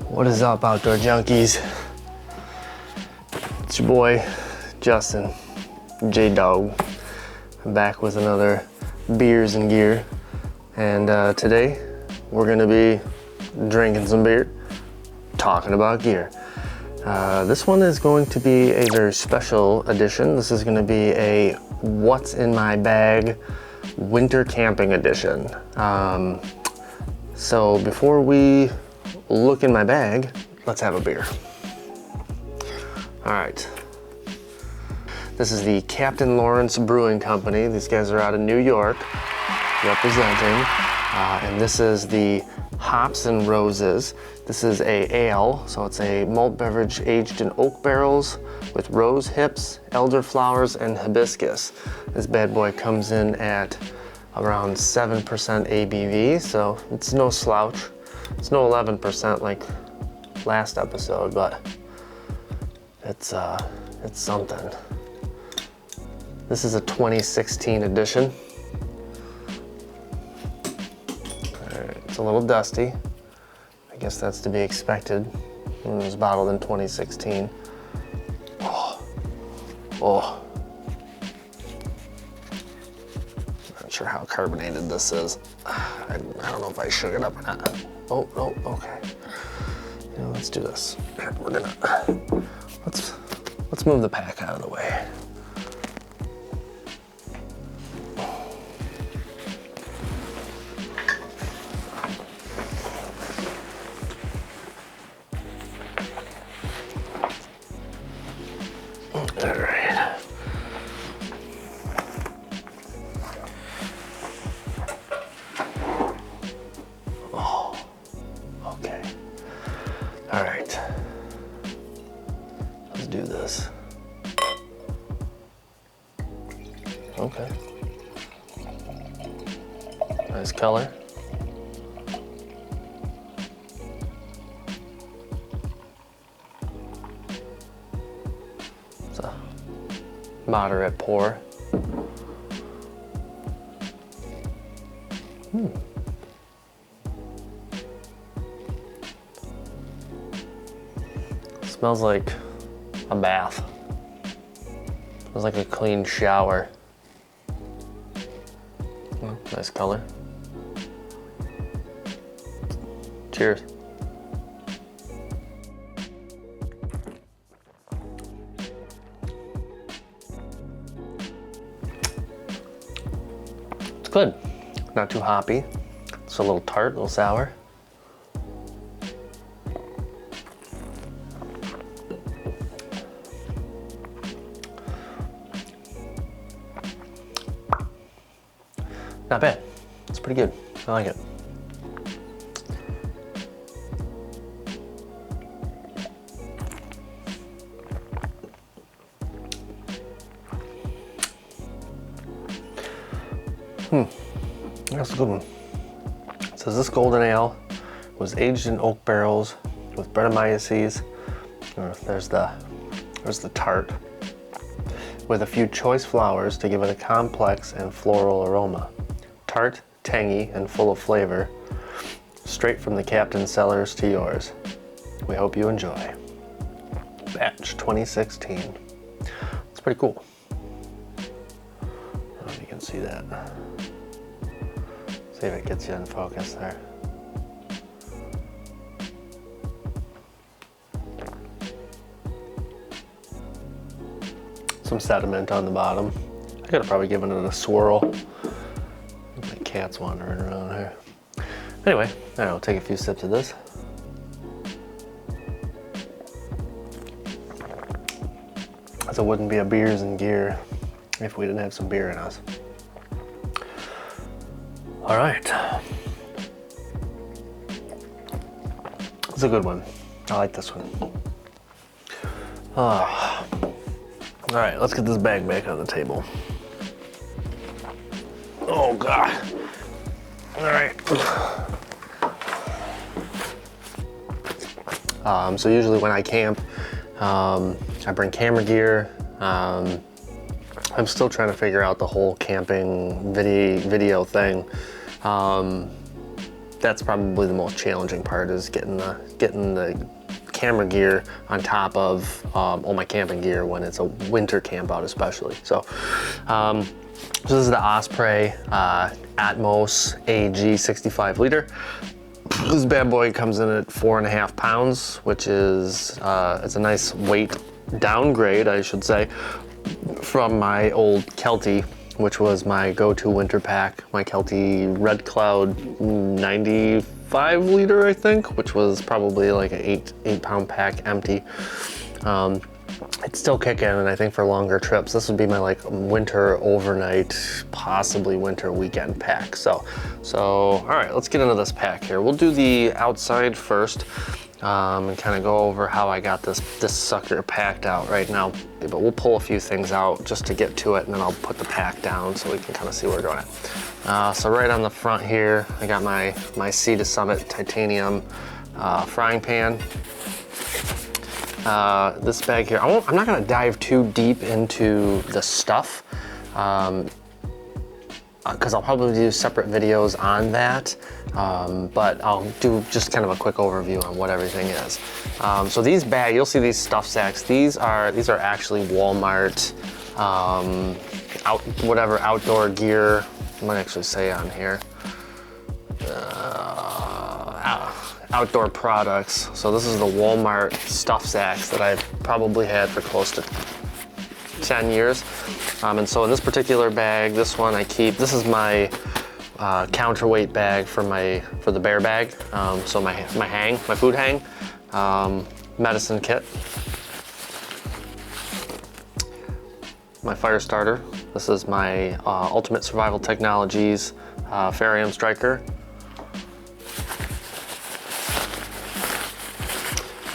What is up, outdoor junkies? It's your boy, Justin, J-Dog. I'm back with another Beers and Gear. And today, we're gonna be drinking some beer, talking about gear. This one is going to be a very special edition. This is gonna be a What's in My Bag Winter Camping Edition. So before we look in my bag, let's have a beer. All right. This is the Captain Lawrence Brewing Company. These guys are out of New York representing. And this is the Hops and Roses. This is a ale, so it's a malt beverage aged in oak barrels with rose hips, elderflowers, and hibiscus. This bad boy comes in at around 7% ABV, so it's no slouch. It's no 11% like last episode, but it's something. This is a 2016 edition. All right, it's a little dusty. I guess that's to be expected when it was bottled in 2016. Oh. Not sure how carbonated this is. I don't know if I shook it up or not. Oh, okay. You know, let's do this. We're gonna, let's move the pack out of the way. All right. Okay. All right. Let's do this. Okay. Nice color. It's a moderate pour. Smells like a bath. Smells like a clean shower. Nice color. Cheers. It's good. Not too hoppy. It's a little tart, a little sour. Not bad. It's pretty good. I like it. That's a good one. It says this golden ale was aged in oak barrels with Brettanomyces. There's the tart, with a few choice flowers to give it a complex and floral aroma. Tart, tangy, and full of flavor, straight from the Captain cellars to yours. We hope you enjoy. Batch 2016. It's pretty cool. I don't know if you can see that. See if it gets you in focus there. Some sediment on the bottom. I could have probably given it a swirl. My cat's wandering around here. Anyway, I don't know, take a few sips of this. So it wouldn't be a Beers and Gear if we didn't have some beer in us. All right. It's a good one. I like this one. All right, let's get this bag back on the table. Oh God. All right. So usually when I camp, I bring camera gear. I'm still trying to figure out the whole camping video thing. that's probably the most challenging part, is getting the camera gear on top of all my camping gear when it's a winter camp out especially. So, this is the Osprey Atmos AG 65 liter. This bad boy comes in at 4.5 pounds, which is, it's a nice weight downgrade, I should say, from my old Kelty, which was my go-to winter pack, my Kelty Red Cloud 95 liter, I think, which was probably like an 8-pound pack empty. It's still kicking, and I think for longer trips, this would be my like winter overnight, possibly winter weekend pack. So all right, let's get into this pack here. We'll do the outside first, and kind of go over how I got this sucker packed out right now. But we'll pull a few things out just to get to it, and then I'll put the pack down so we can kind of see where we're going at. So right on the front here, I got my Sea to Summit titanium frying pan. This bag here, I'm not gonna dive too deep into the stuff, because I'll probably do separate videos on that, but I'll do just kind of a quick overview on what everything is. So these bags, you'll see these stuff sacks, these are actually Walmart, whatever outdoor gear, I might actually say on here. Outdoor products. So this is the Walmart stuff sacks that I've probably had for close to 10 years. And so in this particular bag, this one I keep, this is my counterweight bag for the bear bag. So my food hang, medicine kit, my fire starter. This is my Ultimate Survival Technologies Farium Striker.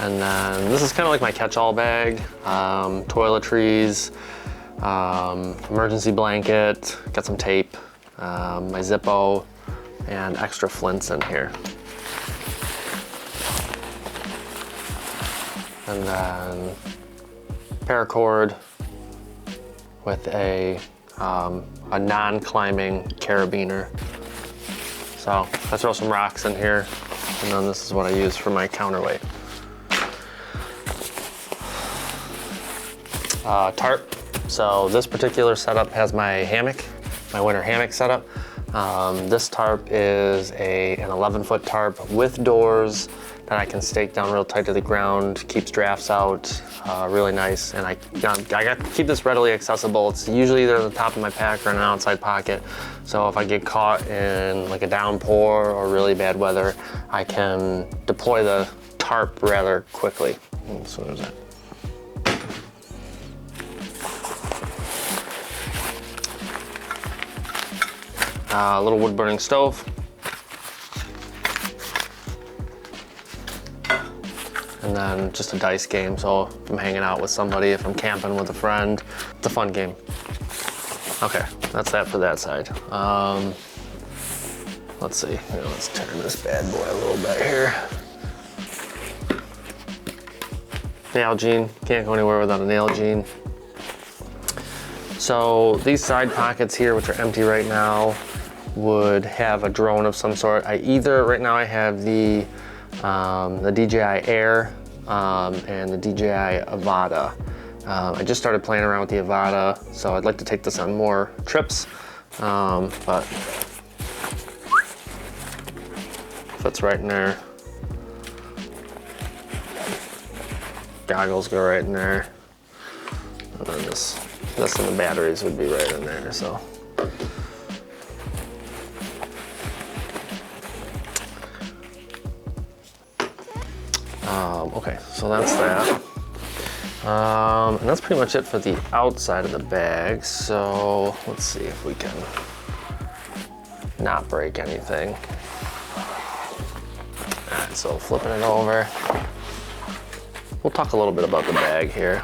And then this is kind of like my catch-all bag, toiletries, emergency blanket, got some tape, my Zippo, and extra flints in here. And then paracord with a non-climbing carabiner. So I throw some rocks in here, and then this is what I use for my counterweight. Tarp. So this particular setup has my hammock, my winter hammock setup. This tarp is an 11-foot tarp with doors that I can stake down real tight to the ground, keeps drafts out, really nice. And I keep this readily accessible. It's usually either at the top of my pack or in an outside pocket. So if I get caught in like a downpour or really bad weather, I can deploy the tarp rather quickly. So there's that. A little wood burning stove. And then just a dice game. So if I'm hanging out with somebody, if I'm camping with a friend, it's a fun game. Okay, that's that for that side. Let's see, here, let's turn this bad boy a little bit here. Nalgene, can't go anywhere without a Nalgene. So these side pockets here, which are empty right now, would have a drone of some sort. Right now I have the DJI Air and the DJI Avata. I just started playing around with the Avata, so I'd like to take this on more trips, but fits right in there. Goggles go right in there. And then this and the batteries would be right in there, so. Okay, so that's that. And that's pretty much it for the outside of the bag. So let's see if we can not break anything. All right, so flipping it over. We'll talk a little bit about the bag here.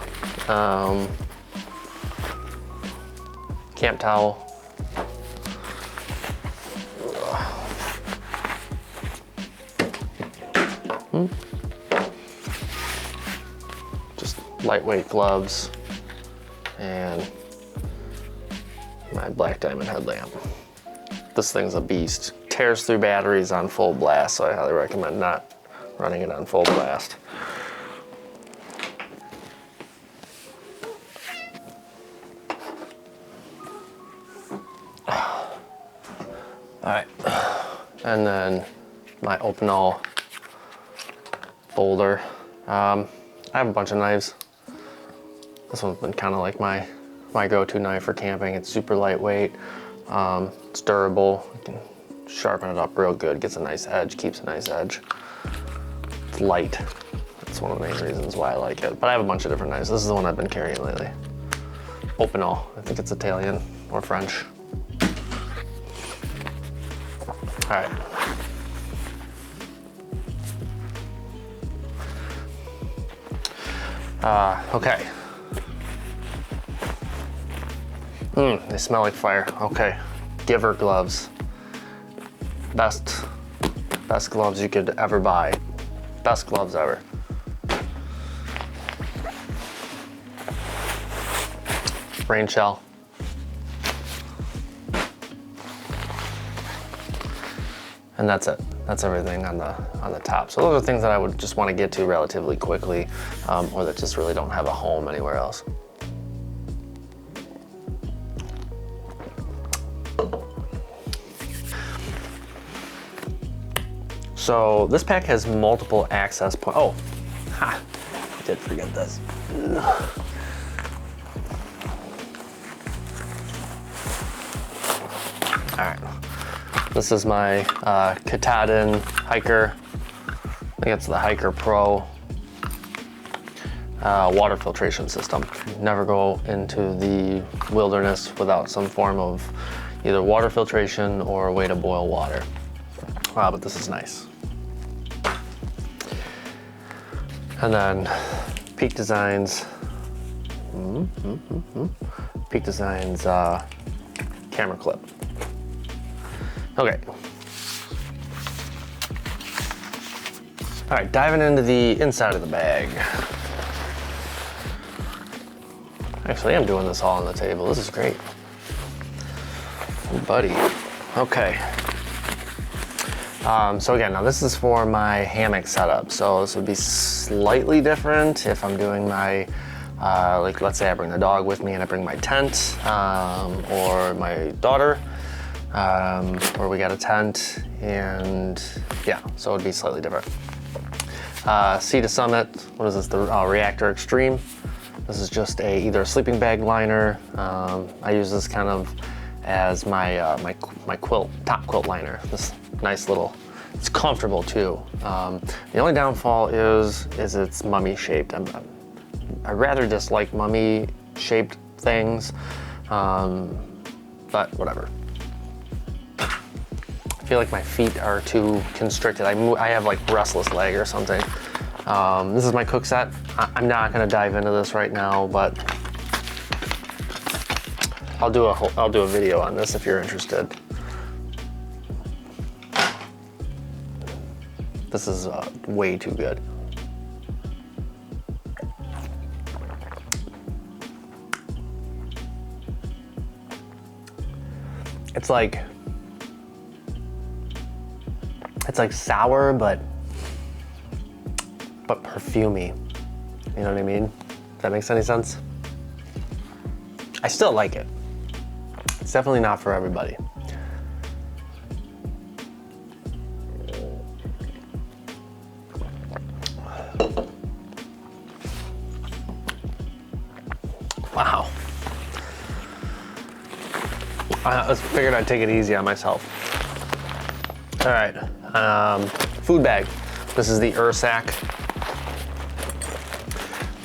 Camp towel. Just lightweight gloves and my Black Diamond headlamp. This thing's a beast. tears through batteries on full blast, so I highly recommend not running it on full blast. All right, and then my Opinel boulder. I have a bunch of knives. This one's been kind of like my go-to knife for camping. It's super lightweight, it's durable. You can sharpen it up real good, gets a nice edge, keeps a nice edge. It's light. That's one of the main reasons why I like it. But I have a bunch of different knives. This is the one I've been carrying lately. Opinel, I think it's Italian or French. All right. Okay. They smell like fire. Okay. Giver gloves. Best gloves you could ever buy. Best gloves ever. Rain shell. And that's it. That's everything on the top. So those are things that I would just want to get to relatively quickly, or that just really don't have a home anywhere else. So this pack has multiple access points. Oh, ha, I did forget this. All right. This is my Katahdin Hiker. I think it's the Hiker Pro water filtration system. Never go into the wilderness without some form of either water filtration or a way to boil water. But this is nice. And then Peak Designs. Peak Designs camera clip. Okay. All right, diving into the inside of the bag. Actually, I'm doing this all on the table. This is great. Oh, buddy. Okay. So again, now this is for my hammock setup. So this would be slightly different if I'm doing my, like let's say I bring the dog with me and I bring my tent, or my daughter. Where we got a tent, and yeah, so it would be slightly different. Sea to Summit, what is this, the Reactor Extreme. This is just either a sleeping bag liner. I use this kind of as my my quilt, top quilt liner. This nice little, it's comfortable too. The only downfall is it's mummy shaped. I rather dislike mummy shaped things, but whatever. I feel like my feet are too constricted. I have like restless leg or something. This is my cook set. I'm not gonna dive into this right now, but I'll do a video on this if you're interested. This is way too good. It's like sour, but perfumey. You know what I mean? If that makes any sense? I still like it. It's definitely not for everybody. Wow. I figured I'd take it easy on myself. All right, food bag. This is the Ursack.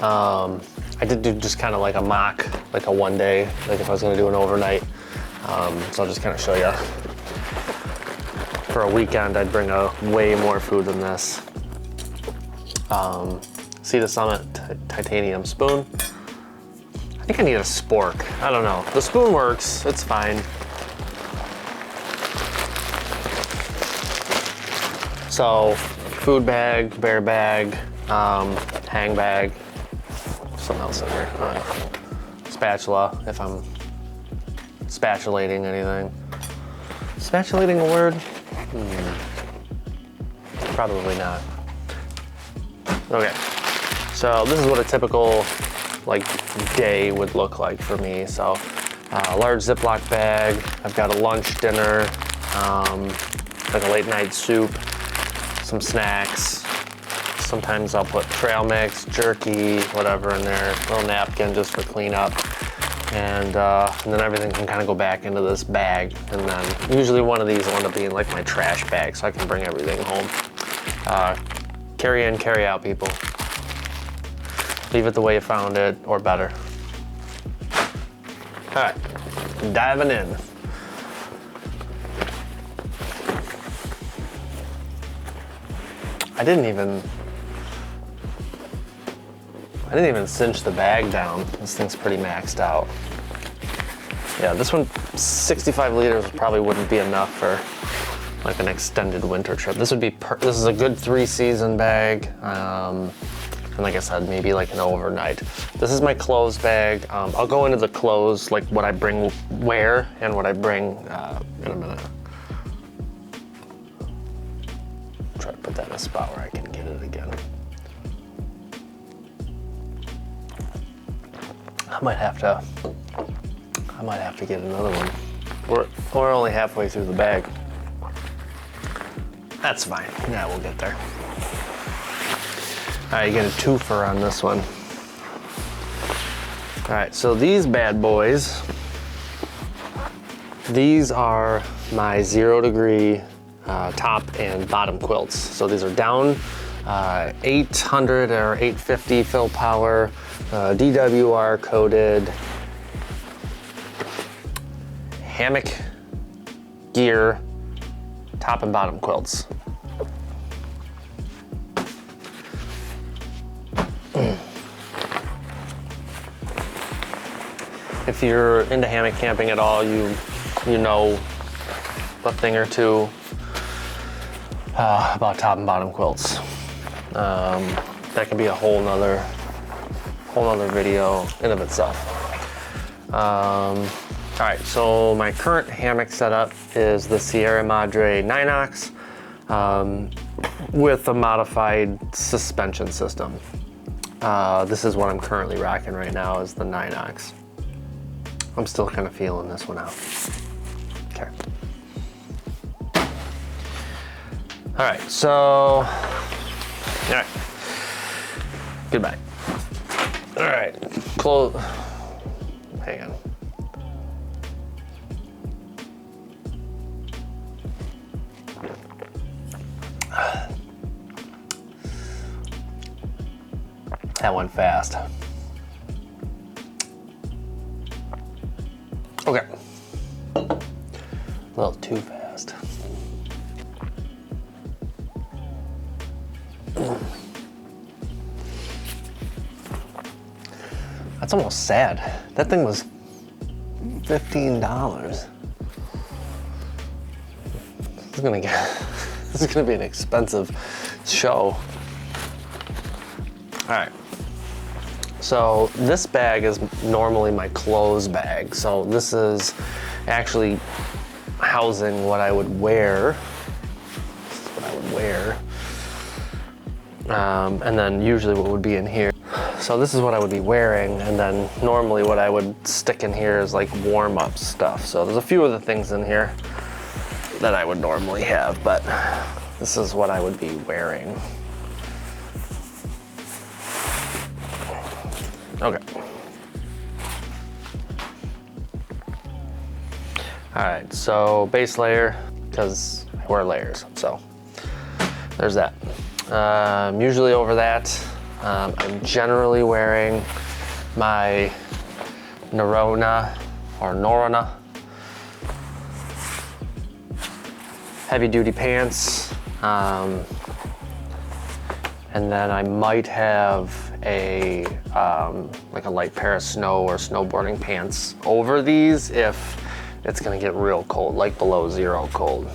I did do just kind of like a mock, like a one day, like if I was gonna do an overnight. So I'll just kind of show you. For a weekend, I'd bring way more food than this. Sea to Summit titanium spoon. I think I need a spork. I don't know. The spoon works, it's fine. So, food bag, bear bag, hang bag, something else in there. Spatula, if I'm spatulating anything. Spatulating a word? Probably not. Okay, so this is what a typical like day would look like for me. So a large Ziploc bag. I've got a lunch, dinner, like a late night soup, some snacks. Sometimes I'll put trail mix, jerky, whatever in there, a little napkin just for cleanup. And then everything can kind of go back into this bag. And then usually one of these will end up being like my trash bag, so I can bring everything home. Carry in, carry out, people. Leave it the way you found it, or better. All right, diving in. I didn't even cinch the bag down. This thing's pretty maxed out. Yeah, this one, 65 liters probably wouldn't be enough for like an extended winter trip. This would be, this is a good 3-season bag. And like I said, maybe like an overnight. This is my clothes bag. I'll go into the clothes, like what I bring where and what I bring in a minute. Try to put that in a spot where I can get it again. I might have to get another one. We're only halfway through the bag. That's fine. Yeah, we'll get there. All right, you get a twofer on this one. All right, so these bad boys, these are my 0 degree top and bottom quilts. So these are down 800 or 850 fill power, DWR coated hammock gear top and bottom quilts. If you're into hammock camping at all, you know a thing or two about top and bottom quilts. That can be a whole nother video in of itself. All right, so my current hammock setup is the Sierra Madre Ninox with a modified suspension system. This is what I'm currently rocking right now, is the Ninox. I'm still kind of feeling this one out. Okay. All right, so, all right, goodbye. All right, close, hang on. That went fast. Okay. A little too fast. That's almost sad. That thing was $15. This is gonna be an expensive show. All right. So this bag is normally my clothes bag. So this is actually housing what I would wear. This is what I would wear. And then usually what would be in here. So this is what I would be wearing, and then normally what I would stick in here is like warm-up stuff. So there's a few other things in here that I would normally have, but this is what I would be wearing. Okay. All right, so base layer, because I wear layers, so there's that. Usually over that, I'm generally wearing my Norröna heavy duty pants, and then I might have a like a light pair of snow or snowboarding pants over these if it's gonna get real cold, like below 0 cold.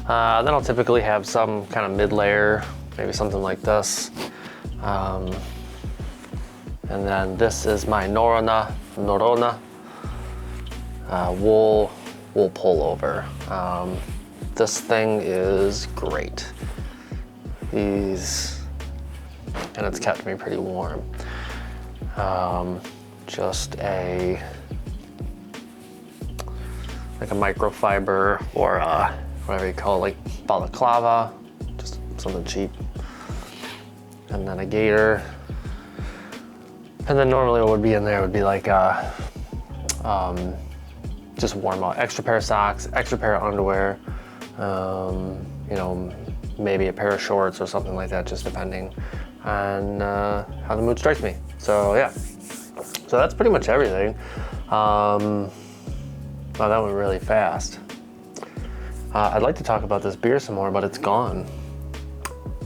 Then I'll typically have some kind of mid-layer, maybe something like this. And then this is my Norröna wool will pull over. This thing is great. And it's kept me pretty warm. Just like a microfiber or whatever you call it, like balaclava, just something cheap. And then a gaiter. And then normally what would be in there would be like just warm out, extra pair of socks, extra pair of underwear, you know, maybe a pair of shorts or something like that, just depending on how the mood strikes me. So yeah, so that's pretty much everything. Wow, that went really fast. I'd like to talk about this beer some more, but it's gone.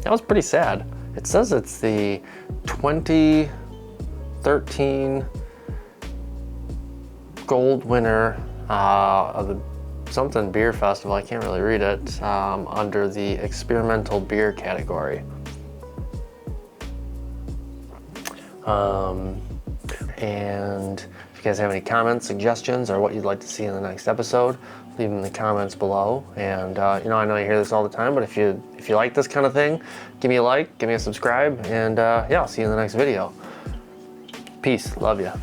That was pretty sad. It says it's the 2013 gold winner of the something beer festival. I can't really read it, under the experimental beer category. And if you guys have any comments, suggestions, or what you'd like to see in the next episode, leave them in the comments below. And you know, I know you hear this all the time, but if you like this kind of thing, give me a like, give me a subscribe, and yeah, I'll see you in the next video. Peace, love ya.